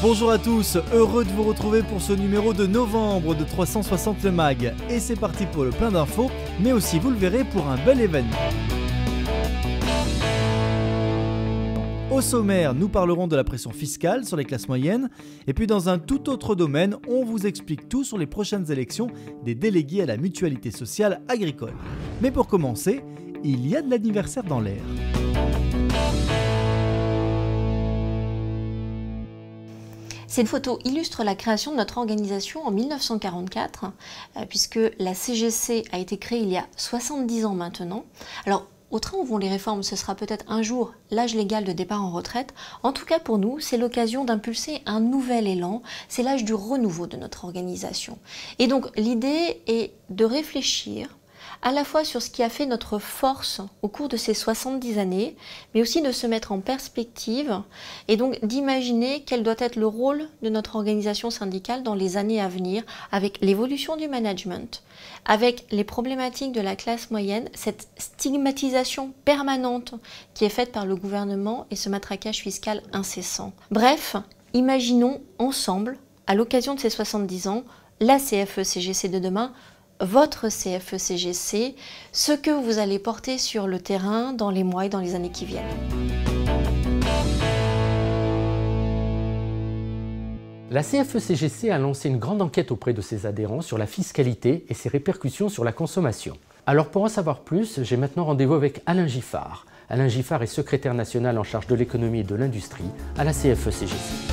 Bonjour à tous, heureux de vous retrouver pour ce numéro de novembre de 360 le Mag. Et c'est parti pour le plein d'infos, mais aussi vous le verrez pour un bel événement. Au sommaire, nous parlerons de la pression fiscale sur les classes moyennes. Et puis dans un tout autre domaine, on vous explique tout sur les prochaines élections des délégués à la mutualité sociale agricole. Mais pour commencer, il y a de l'anniversaire dans l'air. Cette photo illustre la création de notre organisation en 1944, puisque la CGC a été créée il y a 70 ans maintenant. Alors, au train où vont les réformes, ce sera peut-être un jour l'âge légal de départ en retraite. En tout cas, pour nous, c'est l'occasion d'impulser un nouvel élan. C'est l'âge du renouveau de notre organisation. Et donc, l'idée est de réfléchir à la fois sur ce qui a fait notre force au cours de ces 70 années, mais aussi de se mettre en perspective et donc d'imaginer quel doit être le rôle de notre organisation syndicale dans les années à venir, avec l'évolution du management, avec les problématiques de la classe moyenne, cette stigmatisation permanente qui est faite par le gouvernement et ce matraquage fiscal incessant. Bref, imaginons ensemble, à l'occasion de ces 70 ans, la CFE-CGC de demain, votre CFE-CGC, ce que vous allez porter sur le terrain dans les mois et dans les années qui viennent. La CFE-CGC a lancé une grande enquête auprès de ses adhérents sur la fiscalité et ses répercussions sur la consommation. Alors pour en savoir plus, j'ai maintenant rendez-vous avec Alain Giffard. Alain Giffard est secrétaire national en charge de l'économie et de l'industrie à la CFE-CGC.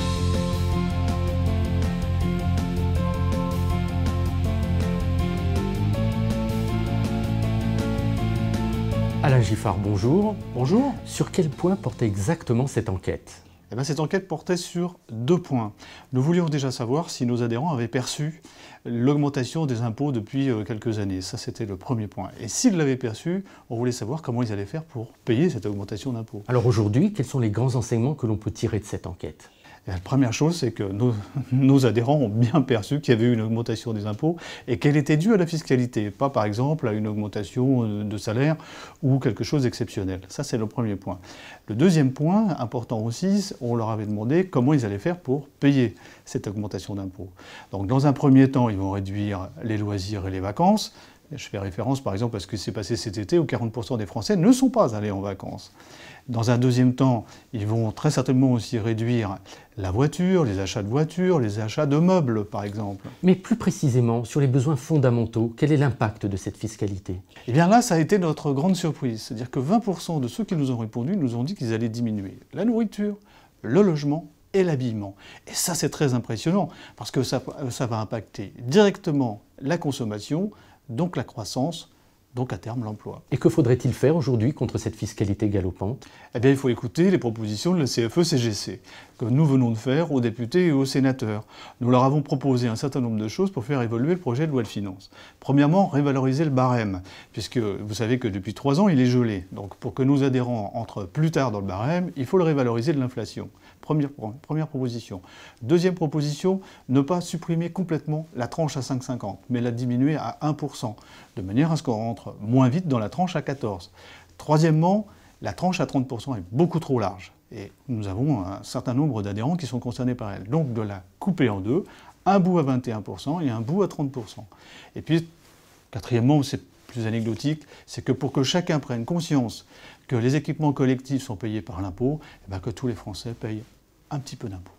Alain Giffard, bonjour. Bonjour. Sur quel point portait exactement cette enquête ? Cette enquête portait sur 2 points. Nous voulions déjà savoir si nos adhérents avaient perçu l'augmentation des impôts depuis quelques années. Ça, c'était le premier point. Et s'ils l'avaient perçu, on voulait savoir comment ils allaient faire pour payer cette augmentation d'impôts. Alors aujourd'hui, quels sont les grands enseignements que l'on peut tirer de cette enquête ? Et la première chose, c'est que nos adhérents ont bien perçu qu'il y avait eu une augmentation des impôts et qu'elle était due à la fiscalité, pas par exemple à une augmentation de salaire ou quelque chose d'exceptionnel. Ça, c'est le premier point. Le deuxième point, important aussi, on leur avait demandé comment ils allaient faire pour payer cette augmentation d'impôts. Donc dans un premier temps, ils vont réduire les loisirs et les vacances. Je fais référence par exemple à ce qui s'est passé cet été où 40% des Français ne sont pas allés en vacances. Dans un deuxième temps, ils vont très certainement aussi réduire la voiture, les achats de voitures, les achats de meubles par exemple. Mais plus précisément, sur les besoins fondamentaux, quel est l'impact de cette fiscalité ? Eh bien là, ça a été notre grande surprise. C'est-à-dire que 20% de ceux qui nous ont répondu nous ont dit qu'ils allaient diminuer la nourriture, le logement et l'habillement. Et ça, c'est très impressionnant parce que ça va impacter directement la consommation, donc la croissance, donc à terme l'emploi. Et que faudrait-il faire aujourd'hui contre cette fiscalité galopante ? Eh bien, il faut écouter les propositions de la CFE-CGC, que nous venons de faire aux députés et aux sénateurs. Nous leur avons proposé un certain nombre de choses pour faire évoluer le projet de loi de finances. Premièrement, révaloriser le barème, puisque vous savez que depuis 3 ans, il est gelé. Donc pour que nos adhérents entrent plus tard dans le barème, il faut le révaloriser de l'inflation. Première proposition. Deuxième proposition, ne pas supprimer complètement la tranche à 5,50, mais la diminuer à 1%, de manière à ce qu'on rentre moins vite dans la tranche à 14. Troisièmement, la tranche à 30% est beaucoup trop large. Et nous avons un certain nombre d'adhérents qui sont concernés par elle. Donc de la couper en deux, un bout à 21% et un bout à 30%. Et puis, quatrièmement, c'est plus anecdotique, c'est que pour que chacun prenne conscience que les équipements collectifs sont payés par l'impôt, que tous les Français payent un petit peu d'impôt.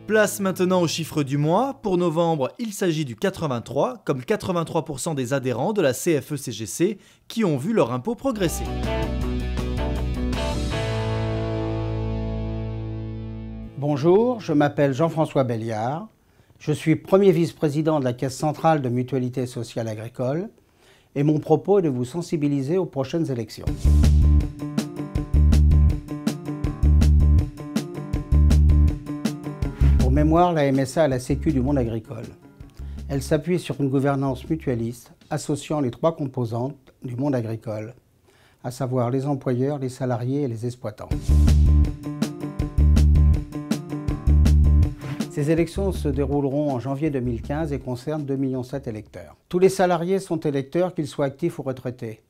Place maintenant aux chiffres du mois. Pour novembre, il s'agit du 83, comme 83% des adhérents de la CFE-CGC qui ont vu leur impôt progresser. Bonjour, je m'appelle Jean-François Belliard. Je suis premier vice-président de la Caisse centrale de mutualité sociale agricole et mon propos est de vous sensibiliser aux prochaines élections. Pour mémoire, la MSA est la sécu du monde agricole. Elle s'appuie sur une gouvernance mutualiste associant les 3 composantes du monde agricole, à savoir les employeurs, les salariés et les exploitants. Ces élections se dérouleront en janvier 2015 et concernent 2,7 millions d'électeurs. Tous les salariés sont électeurs, qu'ils soient actifs ou retraités.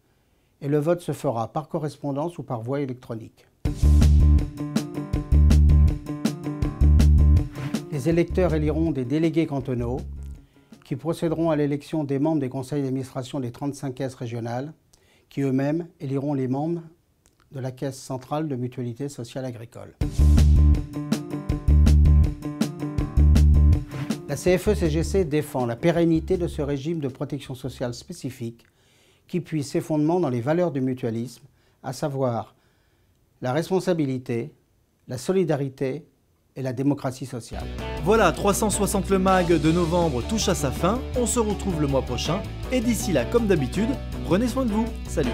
et le vote se fera par correspondance ou par voie électronique. Les électeurs éliront des délégués cantonaux qui procéderont à l'élection des membres des conseils d'administration des 35 caisses régionales qui eux-mêmes éliront les membres de la Caisse centrale de mutualité sociale agricole. La CFE-CGC défend la pérennité de ce régime de protection sociale spécifique qui puise ses fondements dans les valeurs du mutualisme, à savoir la responsabilité, la solidarité et la démocratie sociale. Voilà, 360 le mag de novembre touche à sa fin. On se retrouve le mois prochain et d'ici là, comme d'habitude, prenez soin de vous. Salut!